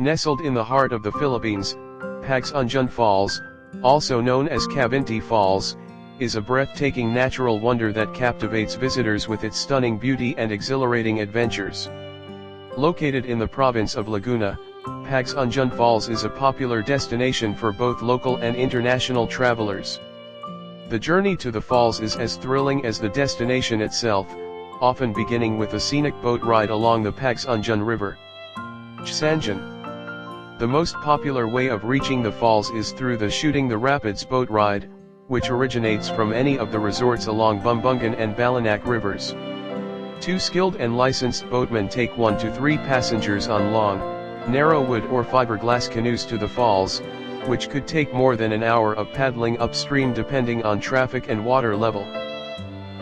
Nestled in the heart of the Philippines, Pagsanjan Falls, also known as Cavinti Falls, is a breathtaking natural wonder that captivates visitors with its stunning beauty and exhilarating adventures. Located in the province of Laguna, Pagsanjan Falls is a popular destination for both local and international travelers. The journey to the falls is as thrilling as the destination itself, often beginning with a scenic boat ride along the Pagsanjan River. Agsanjan. The most popular way of reaching the falls is through the Shooting the Rapids boat ride, which originates from any of the resorts along Bumbungan and Balanak rivers. Two skilled and licensed boatmen take 1 to 3 passengers on long, narrow wood or fiberglass canoes to the falls, which could take more than an hour of paddling upstream depending on traffic and water level.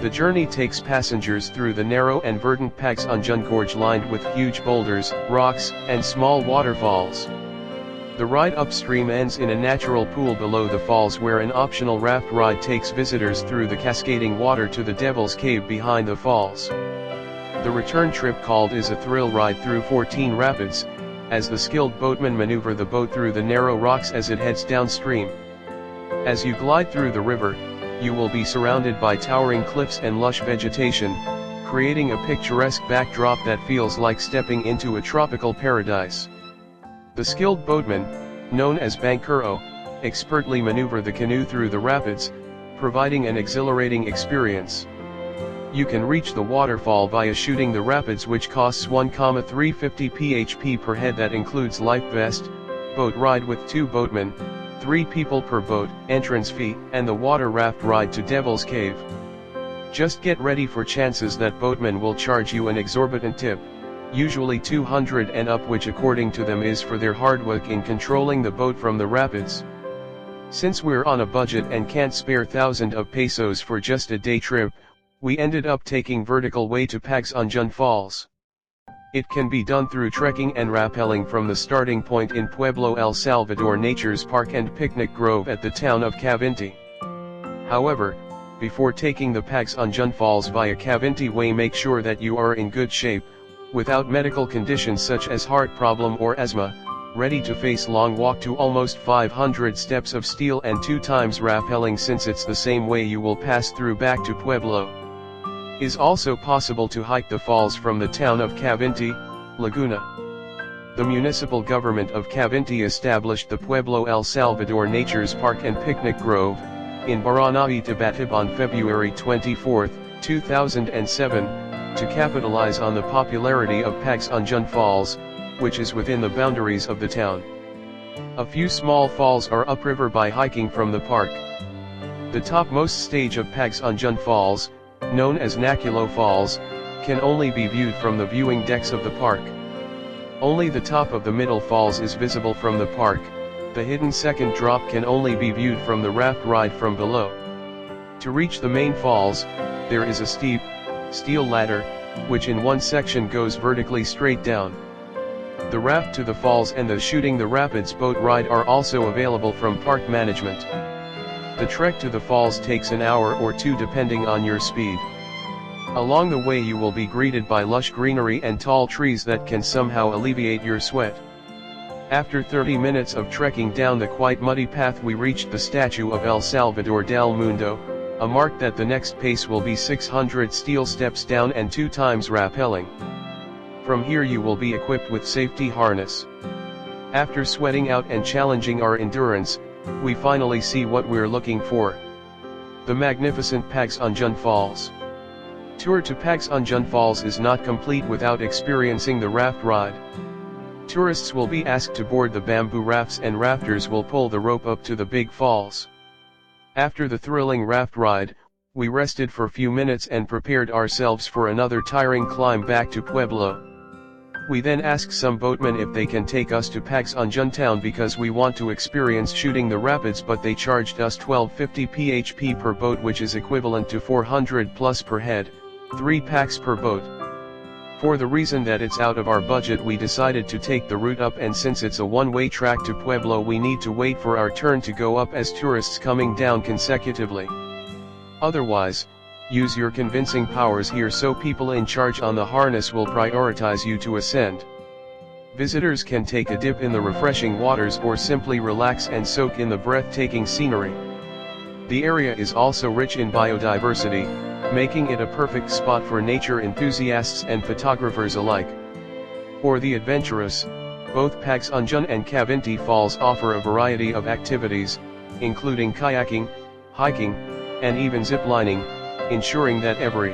The journey takes passengers through the narrow and verdant Pagsanjan gorge lined with huge boulders, rocks, and small waterfalls. The ride upstream ends in a natural pool below the falls where an optional raft ride takes visitors through the cascading water to the Devil's Cave behind the falls. The return trip called is a thrill ride through 14 rapids, as the skilled boatmen maneuver the boat through the narrow rocks as it heads downstream. As you glide through the river, you will be surrounded by towering cliffs and lush vegetation, creating a picturesque backdrop that feels like stepping into a tropical paradise. The skilled boatmen, known as bankero, expertly maneuver the canoe through the rapids, providing an exhilarating experience. You can reach the waterfall via shooting the rapids, which costs 1,350 php per head. That includes life vest, boat ride with 2 boatmen, 3 people per boat, entrance fee, and the water raft ride to Devil's Cave. Just get ready for chances that boatmen will charge you an exorbitant tip, usually 200 and up, which according to them is for their hard work in controlling the boat from the rapids. Since we're on a budget and can't spare thousands of pesos for just a day trip, we ended up taking vertical way to Pagsanjan Falls. It can be done through trekking and rappelling from the starting point in Pueblo El Salvador Nature's Park and Picnic Grove at the town of Cavinti. However, before taking the Pagsanjan Falls via Cavinti Way, make sure that you are in good shape, without medical conditions such as heart problem or asthma, ready to face long walk to almost 500 steps of steel and 2 times rappelling, since it's the same way you will pass through back to Pueblo. Is also possible to hike the falls from the town of Cavinti, Laguna. The municipal government of Cavinti established the Pueblo El Salvador Nature's Park and Picnic Grove, in Barangay Tabatib on February 24, 2007, to capitalize on the popularity of Pagsanjan Falls, which is within the boundaries of the town. A few small falls are upriver by hiking from the park. The topmost stage of Pagsanjan Falls, known as Naculo Falls, can only be viewed from the viewing decks of the park. Only the top of the middle falls is visible from the park. The hidden second drop can only be viewed from the raft ride from below. To reach the main falls, there is a steep, steel ladder, which in one section goes vertically straight down. The raft to the falls and the Shooting the Rapids boat ride are also available from park management. The trek to the falls takes an hour or 2 depending on your speed. Along the way you will be greeted by lush greenery and tall trees that can somehow alleviate your sweat. After 30 minutes of trekking down the quite muddy path, we reached the statue of El Salvador del Mundo, a mark that the next pace will be 600 steel steps down and 2 times rappelling. From here you will be equipped with safety harness. After sweating out and challenging our endurance, we finally see what we're looking for: the magnificent Pagsanjan Falls. Tour to Pagsanjan Falls is not complete without experiencing the raft ride. Tourists will be asked to board the bamboo rafts, and rafters will pull the rope up to the big falls. After the thrilling raft ride, we rested for a few minutes and prepared ourselves for another tiring climb back to Pueblo. We then asked some boatmen if they can take us to Pagsanjan town because we want to experience shooting the rapids, but they charged us 1250 php per boat, which is equivalent to 400 plus per head, 3 packs per boat. For the reason that it's out of our budget, we decided to take the route up, and since it's a one-way track to Pueblo, we need to wait for our turn to go up as tourists coming down consecutively. Otherwise, use your convincing powers here so people in charge on the harness will prioritize you to ascend. Visitors can take a dip in the refreshing waters or simply relax and soak in the breathtaking scenery. The area is also rich in biodiversity, making it a perfect spot for nature enthusiasts and photographers alike. For the adventurous, both Pagsanjan and Cavinti Falls offer a variety of activities, including kayaking, hiking, and even zip lining, ensuring that every